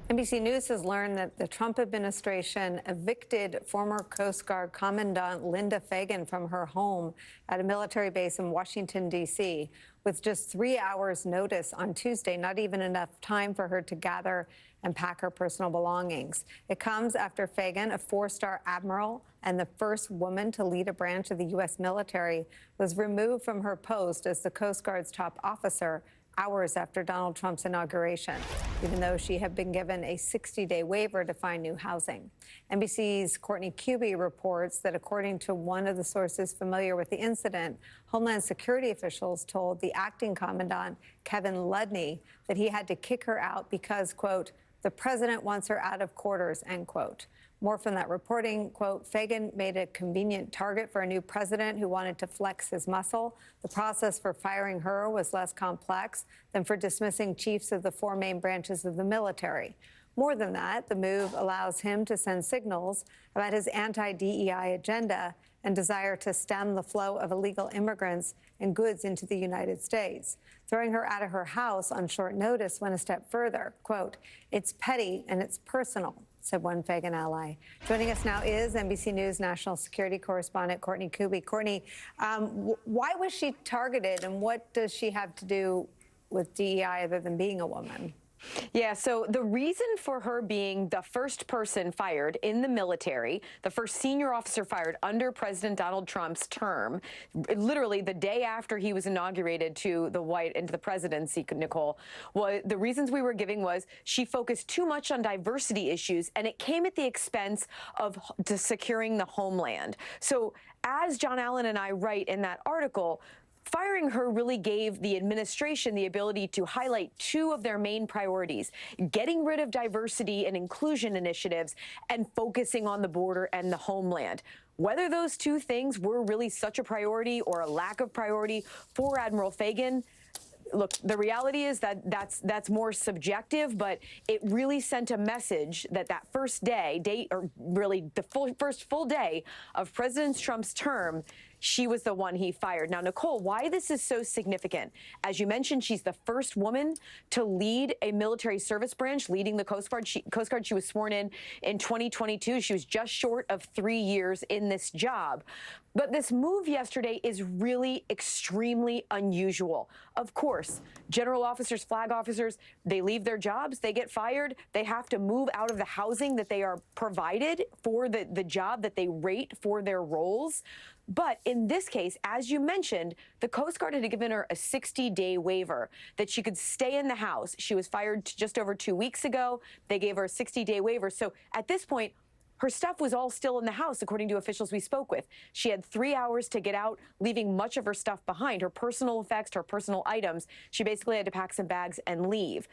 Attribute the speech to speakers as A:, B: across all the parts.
A: NBC News has learned that the Trump administration evicted former Coast Guard Commandant Linda Fagan from her home at a military base in Washington, D.C., with just 3 hours' notice on Tuesday, not even enough time for her to gather and pack her personal belongings. It comes after Fagan, a four-star admiral and the first woman to lead a branch of the U.S. military, was removed from her post as the Coast Guard's top officer hours after Donald Trump's inauguration, even though she had been given a 60-day waiver to find new housing. NBC's Courtney Kube reports that according to one of the sources familiar with the incident, Homeland Security officials told the acting commandant, Kevin Ludney, that he had to kick her out because, quote, the president wants her out of quarters, end quote. More from that reporting, quote, Fagan made a convenient target for a new president who wanted to flex his muscle. The process for firing her was less complex than for dismissing chiefs of the four main branches of the military. More than that, the move allows him to send signals about his anti-DEI agenda and desire to stem the flow of illegal immigrants and goods into the United States. Throwing her out of her house on short notice went a step further. Quote, it's petty and it's personal, said one Fagan ally. Joining us now is NBC News national security correspondent Courtney Kube. Courtney, why was she targeted, and what does she have to do with DEI other than being a woman?
B: Yeah, so the reason for her being the first person fired in the military, the first senior officer fired under President Donald Trump's term, literally the day after he was inaugurated into the presidency, Nicole, was the reasons we were giving was she focused too much on diversity issues, and it came at the expense of securing the homeland. So as John Allen and I write in that article, firing her really gave the administration the ability to highlight two of their main priorities, getting rid of diversity and inclusion initiatives and focusing on the border and the homeland. Whether those two things were really such a priority or a lack of priority for Admiral Fagan, look, the reality is that that's more subjective, but it really sent a message that first day, or really the first full day of President Trump's term, she was the one he fired. Now, Nicole, why this is so significant? As you mentioned, she's the first woman to lead a military service branch, leading the Coast Guard. She was sworn in 2022. She was just short of 3 years in this job. But this move yesterday is really extremely unusual. Of course, general officers, flag officers, they leave their jobs, they get fired, they have to move out of the housing that they are provided for the job that they rate for their roles. But in this case, as you mentioned, the Coast Guard had given her a 60-day waiver that she could stay in the house. She was fired just over 2 weeks ago. They gave her a 60-day waiver. So at this point, her stuff was all still in the house, according to officials we spoke with. She had 3 hours to get out, leaving much of her stuff behind, her personal effects, her personal items. She basically had to pack some bags and leave.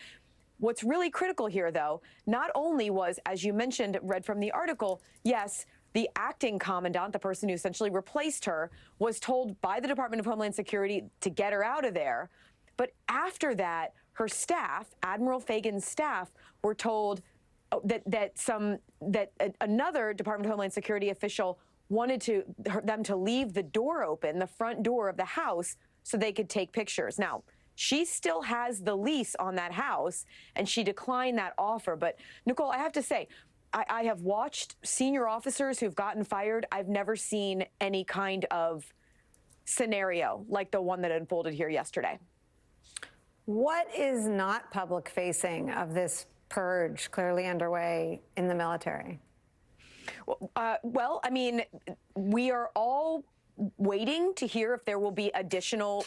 B: What's really critical here, though, not only was, as you mentioned, read from the article, yes, the acting commandant, the person who essentially replaced her, was told by the Department of Homeland Security to get her out of there. But after that, her staff, Admiral Fagan's staff, were told that another Department of Homeland Security official wanted them to leave the door open, the front door of the house, so they could take pictures. Now, she still has the lease on that house, and she declined that offer. But, Nicole, I have to say, I have watched senior officers who've gotten fired. I've never seen any kind of scenario like the one that unfolded here yesterday.
A: What is not public facing of this purge clearly underway in the military?
B: Well, I mean, we are all waiting to hear if there will be additional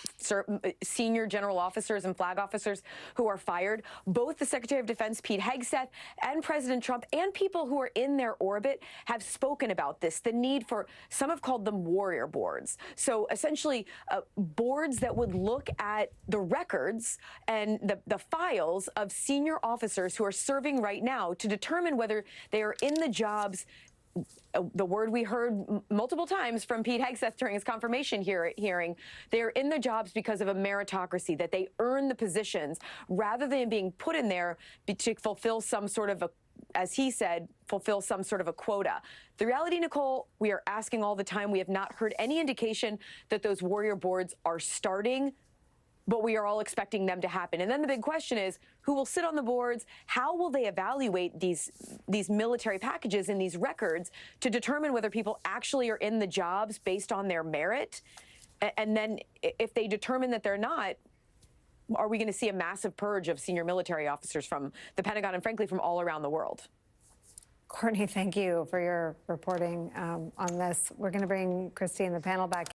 B: senior general officers and flag officers who are fired. Both the Secretary of Defense, Pete Hegseth, and President Trump, and people who are in their orbit have spoken about this, the need for, some have called them warrior boards. So essentially boards that would look at the records and the files of senior officers who are serving right now to determine whether they are in the jobs. The word we heard multiple times from Pete Hegseth during his confirmation hearing, they're in the jobs because of a meritocracy, that they earn the positions rather than being put in there to fulfill some sort of as he said, fulfill some sort of a quota. The reality, Nicole, we are asking all the time. We have not heard any indication that those warrior boards are starting but we are all expecting them to happen. And then the big question is, who will sit on the boards? How will they evaluate these military packages and these records to determine whether people actually are in the jobs based on their merit? And then if they determine that they're not, are we going to see a massive purge of senior military officers from the Pentagon and, frankly, from all around the world?
A: Courtney, thank you for your reporting on this. We're going to bring Christy and the panel back